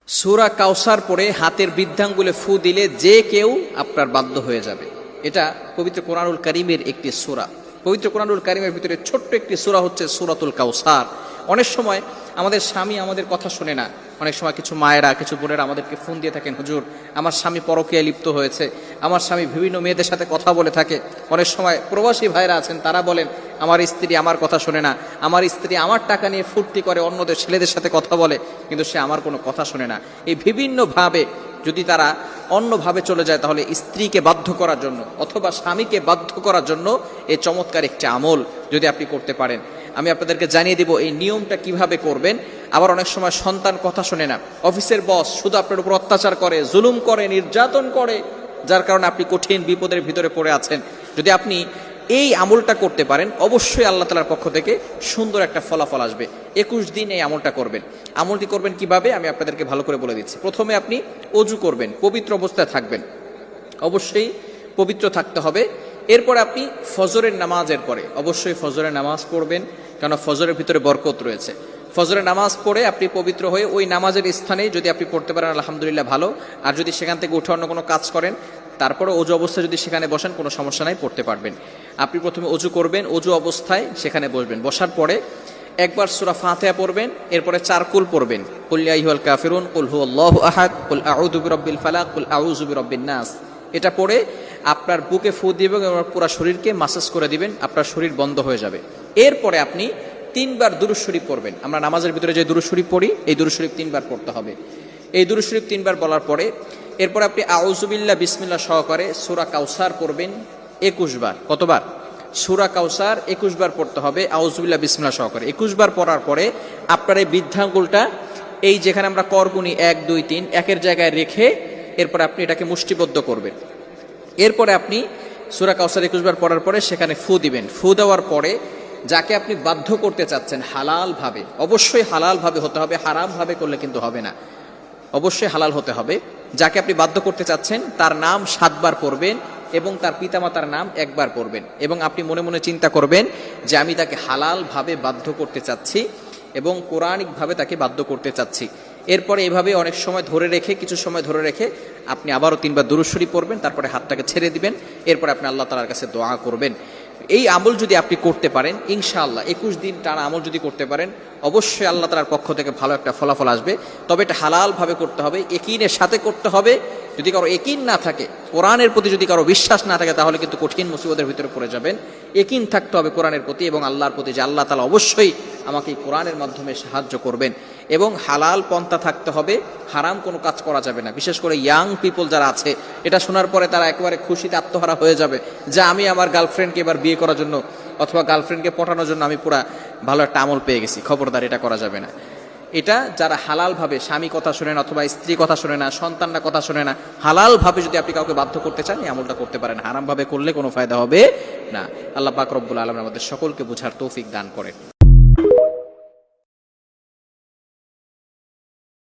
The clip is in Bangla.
সূরা কাউসার পড়ে হাতের বৃদ্ধাঙ্গুলে ফু দিলে যে কেউ আপনার বাধ্য হয়ে যাবে। এটা পবিত্র কোরআনুল কারীমের একটি সূরা। পবিত্র কোরআনুল কারীমের ভিতরে ছোট্ট একটি সূরা হচ্ছে সূরাতুল কাউসার। অনেক সময় আমাদের স্বামী আমাদের কথা শোনে না। অনেক সময় কিছু মায়েরা, কিছু বোনেরা আমাদেরকে ফোন দিয়ে থাকেন, হুজুর আমার স্বামী পরকীয়ায় লিপ্ত হয়েছে, আমার স্বামী বিভিন্ন মেয়েদের সাথে কথা বলে থাকে। অনেক সময় প্রবাসী ভাইরা আছেন, তারা বলেন আমার স্ত্রী আমার কথা শোনে না, আমার স্ত্রী আমার টাকা নিয়ে ফুর্তি করে অন্যদের ছেলেদের সাথে কথা বলে, কিন্তু সে আমার কোনো কথা শোনে না। এই বিভিন্নভাবে যদি তারা অন্যভাবে চলে যায়, তাহলে স্ত্রীকে বাধ্য করার জন্য অথবা স্বামীকে বাধ্য করার জন্য এই চমৎকার একটি আমল যদি আপনি করতে পারেন, আমি আপনাদেরকে জানিয়ে দিব এই নিয়মটা কিভাবে করবেন। আবার অনেক সময় সন্তান কথা শোনে না, অফিসের বস শুধু আপনার উপর অত্যাচার করে, জুলুম করে, নির্যাতন করে, যার কারণে আপনি কঠিন বিপদের ভিতরে পড়ে আছেন। যদি আপনি এই আমলটা করতে পারেন, অবশ্যই আল্লাহ তাআলার পক্ষ থেকে সুন্দর একটা ফলাফল আসবে। 21 দিন এই আমলটা করবেন। আমলটি করবেন কিভাবে আমি আপনাদেরকে ভালো করে বলে দিচ্ছি। প্রথমে আপনি অজু করবেন, পবিত্র অবস্থায় থাকবেন, অবশ্যই পবিত্র থাকতে হবে। এরপরে আপনি ফজরের নামাজের পরে অবশ্যই ফজরের নামাজ পড়বেন, কারণ ফজরের ভিতরে বরকত রয়েছে। ফজরের নামাজ পড়ে আপনি পবিত্র হয়ে ওই নামাজের স্থানে যদি আপনি পড়তে পারেন আলহামদুলিল্লাহ ভালো। আর যদি সেখান থেকে উঠে অন্য কোনো কাজ করেন, তারপরে অজু অবস্থায় যদি সেখানে বসেন কোনো সমস্যা নাই, পড়তে পারবেন। আপনি প্রথমে অজু করবেন, অজু অবস্থায় সেখানে বসবেন, বসার পরে একবার সূরা ফাতিহা পড়বেন, এরপরে 4 কুল পড়বেন, কুল ইয়া আইয়ুহাল কাফিরুন, কুল হুয়াল্লাহু আহাদ, কুল আউযু বিরাব্বিল ফালাক, কুল আউযু বিরাব্বিন নাস। এটা পড়ে আপনার বুকে ফু দিবেন এবং পুরো শরীরকে মাসাজ করে দিবেন, আপনার শরীর বন্ধ হয়ে যাবে। এরপরে আপনি 3 বার দুরূদ শরীফ পড়বেন। আমরা নামাজের ভিতরে যে দুরূদ শরীফ পড়ি, এই দুরূদ শরীফ 3 বার পড়তে হবে। এই দুরূদ শরীফ 3 বার বলার পরে এরপর আপনি আউযু বিল্লাহ বিসমিল্লাহ সহকারে সূরা কাউসার পড়বেন 21 বার। কতবার? সূরা কাউসার 21 বার পড়তে হবে আউযু বিল্লাহ বিসমিল্লাহ সহকারে। 21 বার পড়ার পরে আপনার এই বৃদ্ধাঙ্গুলটা এই যেখানে আমরা করগুনি 1 2 3 একের জায়গায় রেখে এরপর আপনি এটাকে মুষ্টিবদ্ধ করবেন। এরপরে আপনি সূরা কাউসার 21 বার পড়ার পরে সেখানে ফু দিবেন। ফু দেওয়ার পরে যাকে আপনি বাধ্য করতে চাচ্ছেন হালাল ভাবে, অবশ্যই হালাল ভাবে হতে হবে, হারাম ভাবে করলে কিন্তু হবে না, অবশ্যই হালাল হতে হবে। যাকে আপনি বাধ্য করতে চাচ্ছেন তার নাম 7 বার পড়বেন এবং তার পিতামাতার নাম 1 বার পড়বেন, এবং আপনি মনে মনে চিন্তা করবেন যে আমি তাকে হালাল ভাবে বাধ্য করতে চাচ্ছি এবং কোরআনিক ভাবে তাকে বাধ্য করতে চাচ্ছি। এরপরে এভাবে অনেক সময় ধরে রেখে, কিছু সময় ধরে রেখে আপনি আবারও 3 বার দুরূদ শরীফ পড়বেন, তারপরে হাতটাকে ছেড়ে দিবেন, এরপরে আপনি আল্লাহ তাআলার কাছে দোয়া করবেন। এই আমল যদি আপনি করতে পারেন ইনশাআল্লাহ 21 দিন টানা আমল যদি করতে পারেন, অবশ্যই আল্লাহ তাআলার পক্ষ থেকে ভালো একটা ফলাফল আসবে। তবে এটা হালাল ভাবে করতে হবে, ইয়াকিনের সাথে করতে হবে। যদি কারো ইয়াকিন না থাকে, কোরআনের প্রতি যদি কারো বিশ্বাস না থাকে, তাহলে কিন্তু কঠিন মুসিবতের ভিতরে পড়ে যাবেন। ইয়াকিন থাকতে হবে কোরআনের প্রতি এবং আল্লাহর প্রতি, যে আল্লাহ তাআলা অবশ্যই আমাকে এই কোরআনের মাধ্যমে সাহায্য করবেন। এবং হালাল পন্থা থাকতে হবে, হারাম কোনো কাজ করা যাবে না। বিশেষ করে ইয়াং পিপল যারা আছে, এটা শোনার পরে তারা একেবারে খুশিতে আত্মহারা হয়ে যাবে যে আমি আমার গার্লফ্রেন্ডকে এবার বিয়ে করার জন্য অথবা গার্লফ্রেন্ডকে পটানোর জন্য আমি পুরা ভালো একটা আমল পেয়ে গেছি। খবরদার, এটা করা যাবে না। এটা যারা হালাল ভাবে, স্বামী কথা শোনে না অথবা স্ত্রী কথা শোনে না, সন্তানরা কথা শোনে না, হালাল ভাবে যদি আপনি কাউকে বাধ্য করতে চান এই আমলটা করতে পারেন। হারাম ভাবে করলে কোনো ফায়দা হবে না। আল্লাহ পাক রব্বুল আলামিন আমাদের সকলকে বুঝার তৌফিক দান করেন।